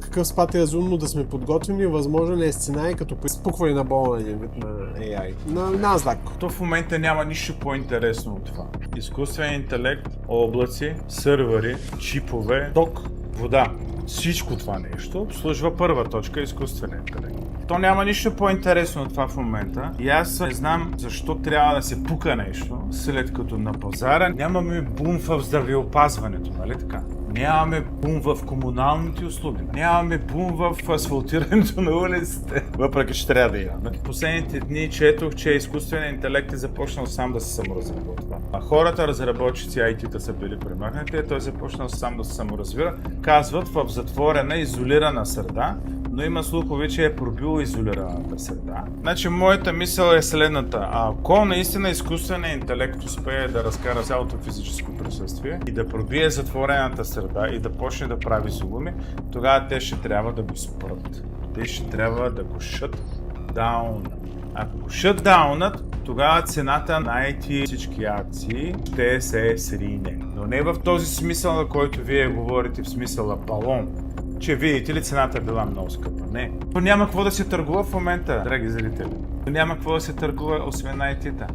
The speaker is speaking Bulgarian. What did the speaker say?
какъв спад е разумно да сме подготвени, възможен е сценарий като при спукване на бола на AI. На NASDAQ. То в момента няма нищо по-интересно от това. Изкуствен интелект, облаци, сървъри, чипове, ток, вода. Всичко това нещо обслужва първа точка изкуствен интелект. То няма нищо по-интересно от това в момента и аз не знам защо трябва да се пука нещо, след като на пазара нямаме бум в здравеопазването, нали така? Нямаме бум в комуналните услуги, нямаме бум в асфалтирането на улиците, въпреки че трябва да имаме. Последните дни четох, че изкуственият интелект е започнал сам да се саморазработва. А хората, разработчици IT-та са били премахнати, той е започнал сам да се саморазвива. Казват в затворена, изолирана среда, но има слухове, че е пробил изолираната среда. Значи, моята мисъл е следната. Ако наистина изкуственият интелект успее да разкара цялото физическо присъствие и да пробие затворената среда и да почне да прави зулуми, тогава те ще трябва да го спрат. Те ще трябва да го шътдаунат. Ако го шътдаунат, тогава цената на IT всички акции ще се срине. Но не в този смисъл, на който вие говорите, в смисъла балон, че видите ли цената е била много скъпа. Не. То няма какво да се търгува в момента, драги зрители. То няма какво да се търгува освен IT-та.